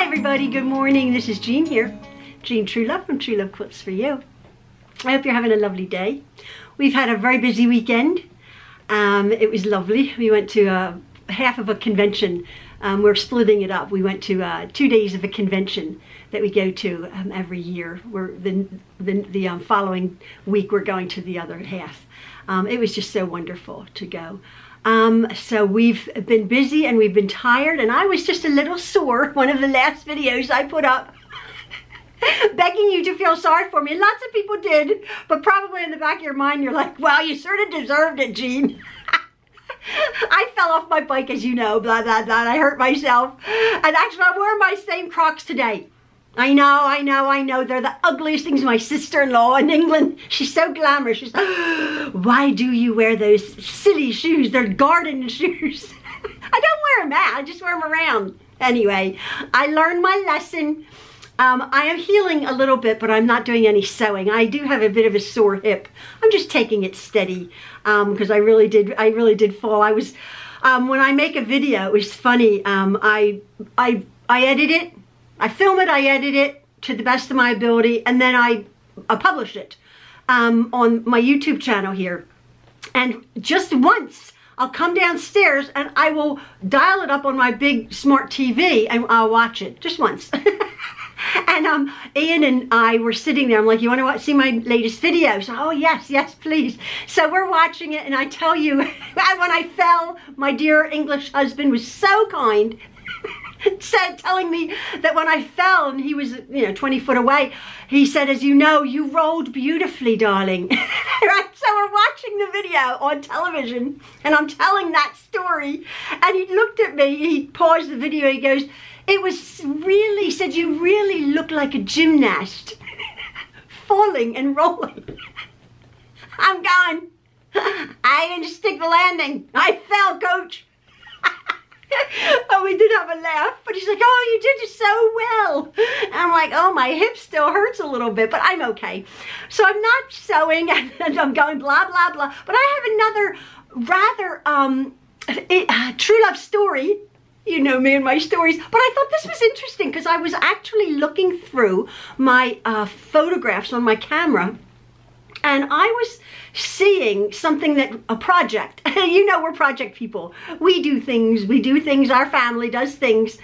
everybody, good morning. This is Jean here. Jean Truelove from Truelove Quilts for you. I hope you're having a lovely day. We've had a very busy weekend. It was lovely. We went to half of a convention. We're splitting it up. We went to 2 days of a convention that we go to every year. The following week we're going to the other half. It was just so wonderful to go. So we've been busy and we've been tired, and I was just a little sore. One of the last videos I put up begging you to feel sorry for me, and lots of people did, but probably in the back of your mind you're like, well, you sort of deserved it, Jean. I fell off my bike, as you know, blah blah blah. I hurt myself, and actually I'm wearing my same Crocs today. I know, they're the ugliest things. My sister-in-law in England, she's so glamorous. She's like, why do you wear those silly shoes? They're garden shoes. I don't wear them out, I just wear them around. Anyway, I learned my lesson. I am healing a little bit, but I'm not doing any sewing. I do have a bit of a sore hip. I'm just taking it steady because I really did fall. I was, when I make a video, it was funny. I edit it. I film it, I edit it to the best of my ability, and then I publish it on my YouTube channel here. And just once, I'll come downstairs and I will dial it up on my big smart TV and I'll watch it, just once. And Ian and I were sitting there. I'm like, you want to see my latest video? So, oh yes, please. So we're watching it, and I tell you, when I fell, my dear English husband was so kind. Telling me that when I fell, and he was, 20 foot away, he said, as you know, you rolled beautifully, darling. Right? So we're watching the video on television, and I'm telling that story, and he looked at me, he paused the video, he goes, it was really, he said, you really look like a gymnast, falling and rolling. I'm going, I didn't stick the landing, I fell, coach. Oh, we did have a laugh, but he's like, oh, you did so well. And I'm like, oh, my hip still hurts a little bit, but I'm okay. So I'm not sewing, and I'm going blah, blah, blah. But I have another rather true love story. You know me and my stories. But I thought this was interesting because I was actually looking through my photographs on my camera, and I was seeing something that, a project. You know, we're project people. We do things, our family does things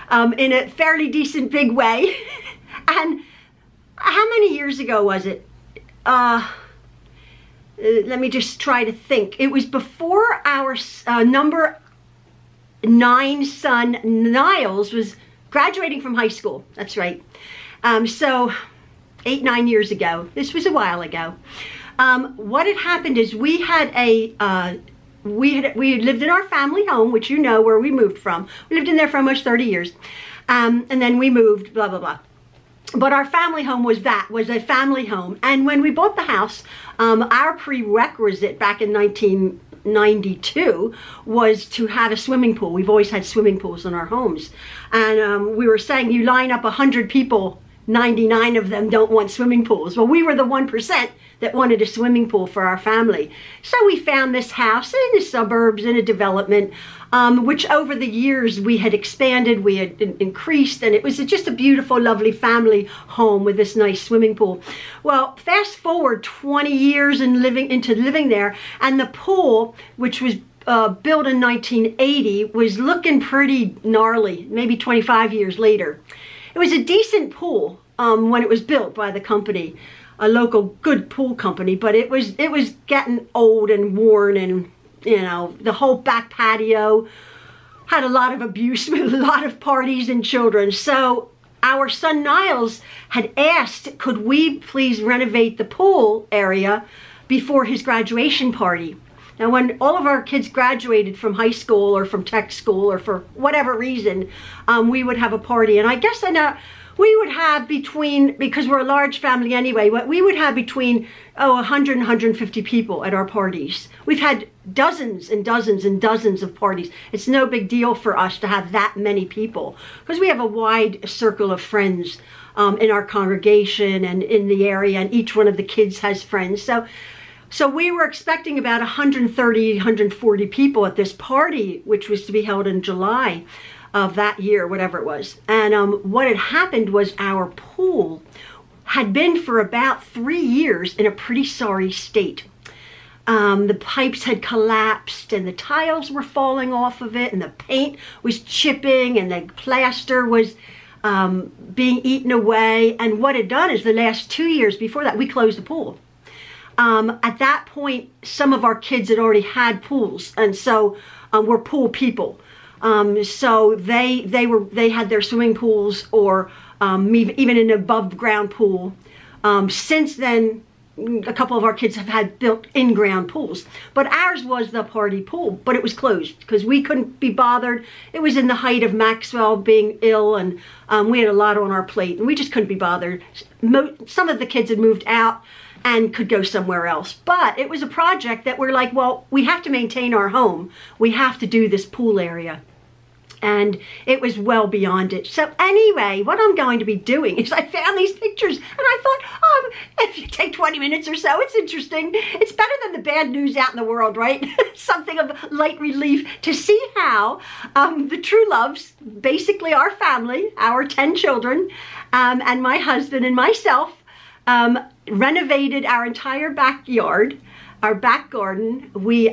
in a fairly decent big way. And how many years ago was it? Let me just try to think. It was before our number 9 son, Nyles, was graduating from high school. That's right. So 8-9 years ago. This was a while ago. What had happened is we had lived in our family home, which you know where we moved from. We lived in there for almost 30 years. And then we moved, blah, blah, blah. But our family home was a family home. And when we bought the house, our prerequisite back in 1992 was to have a swimming pool. We've always had swimming pools in our homes. And we were saying, you line up 100 people, 99 of them don't want swimming pools. Well, we were the 1% that wanted a swimming pool for our family. So we found this house in the suburbs in a development, which over the years we had expanded, we had increased, and it was just a beautiful, lovely family home with this nice swimming pool. Well, fast forward 20 years and living there, and the pool, which was built in 1980, was looking pretty gnarly, maybe 25 years later. It was a decent pool when it was built by the company, a local good pool company, but it was getting old and worn, and the whole back patio had a lot of abuse with a lot of parties and children. So our son Nyles had asked, could we please renovate the pool area before his graduation party? Now, when all of our kids graduated from high school or from tech school or for whatever reason, we would have a party. And I guess we would have between, because we're a large family anyway, we would have between 100 and 150 people at our parties. We've had dozens and dozens and dozens of parties. It's no big deal for us to have that many people because we have a wide circle of friends in our congregation and in the area, and each one of the kids has friends. So we were expecting about 130, 140 people at this party, which was to be held in July. of that year, whatever it was. And what had happened was our pool had been for about 3 years in a pretty sorry state. The pipes had collapsed and the tiles were falling off of it and the paint was chipping and the plaster was being eaten away. And what had done is the last 2 years before that, we closed the pool. At that point, some of our kids had already had pools, and so we're pool people. So they had their swimming pools or even an above ground pool. Since then, a couple of our kids have had built in-ground pools, but ours was the party pool, but it was closed because we couldn't be bothered. It was in the height of Maxwell being ill, and we had a lot on our plate, and we just couldn't be bothered. Some of the kids had moved out and could go somewhere else, but it was a project that we're like, well, we have to maintain our home. We have to do this pool area. And it was well beyond it. So anyway, what I'm going to be doing is I found these pictures and I thought, oh, if you take 20 minutes or so, it's interesting. It's better than the bad news out in the world, right? Something of light relief to see how the Trueloves, basically our family, our 10 children, and my husband and myself, renovated our entire backyard, our back garden. We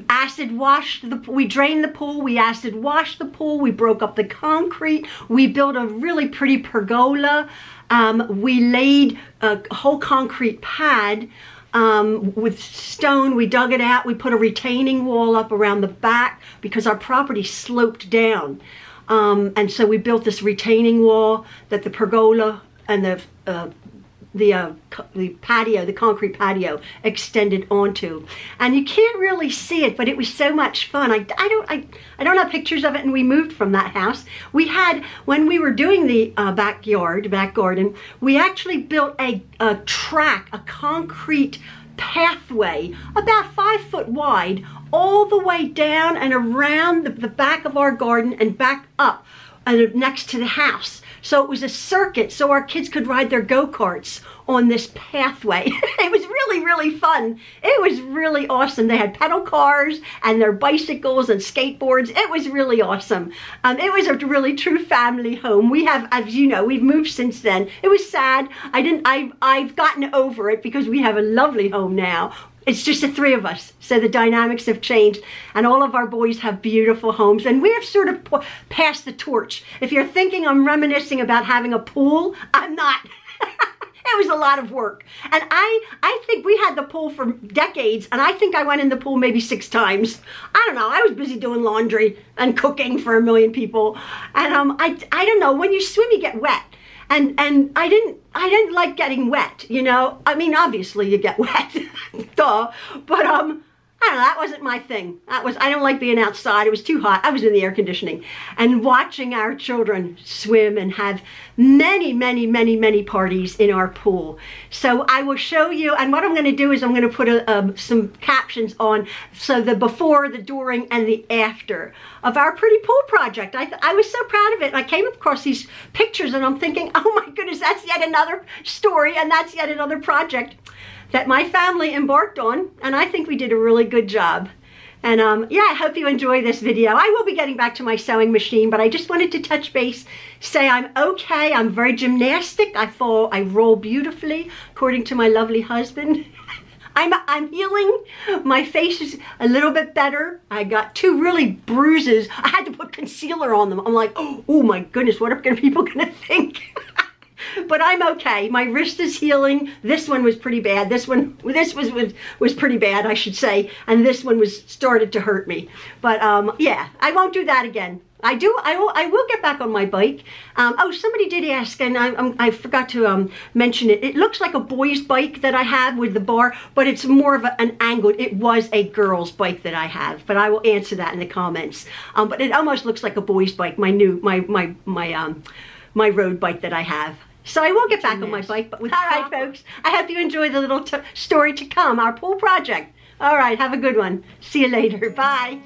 acid washed we drained the pool, we acid washed the pool, we broke up the concrete, we built a really pretty pergola, we laid a whole concrete pad with stone, we dug it out, we put a retaining wall up around the back because our property sloped down. And so we built this retaining wall that the pergola and the patio, the concrete patio, extended onto. And you can't really see it, but it was so much fun. I don't have pictures of it, and we moved from that house. We had, when we were doing the back garden, we actually built a track, a concrete pathway about 5 foot wide, all the way down and around the back of our garden and back up next to the house. So it was a circuit so our kids could ride their go-karts on this pathway. It was really, really fun. It was really awesome. They had pedal cars and their bicycles and skateboards. It was really awesome. It was a really true family home. We have, as you know, we've moved since then. It was sad. I've gotten over it because we have a lovely home now. It's just the 3 of us, so the dynamics have changed, and all of our boys have beautiful homes, and we have sort of passed the torch. If you're thinking I'm reminiscing about having a pool, I'm not. It was a lot of work, and I think we had the pool for decades, and I think I went in the pool maybe 6 times. I don't know, I was busy doing laundry and cooking for a million people, and I don't know, when you swim you get wet. And I didn't like getting wet, you know. I mean, obviously you get wet, duh. But I don't know, that wasn't my thing. I don't like being outside. It was too hot. I was in the air conditioning. And watching our children swim and have many, many, many, many parties in our pool. So I will show you, and what I'm going to do is I'm going to put some captions on, so the before, the during, and the after of our pretty pool project. I was so proud of it, and I came across these pictures and I'm thinking, oh my goodness, that's yet another story and that's yet another project that my family embarked on, and I think we did a really good job. And yeah, I hope you enjoy this video. I will be getting back to my sewing machine, but I just wanted to touch base, say I'm okay. I'm very gymnastic. I roll beautifully, according to my lovely husband. I'm healing. My face is a little bit better. I got 2 really bruises. I had to put concealer on them. I'm like, oh my goodness, what are people gonna think? But I'm okay. My wrist is healing. This one was pretty bad. This was pretty bad, I should say. And this one started to hurt me. But yeah, I won't do that again. I will get back on my bike. Oh, somebody did ask, and I forgot to mention it. It looks like a boy's bike that I have with the bar, but it's more of an angled. It was a girl's bike that I have, but I will answer that in the comments. But it almost looks like a boy's bike, my road bike that I have. So I will get back on my bike, but all right, folks, I hope you enjoy the little story to come, our pool project. All right, have a good one. See you later. Bye.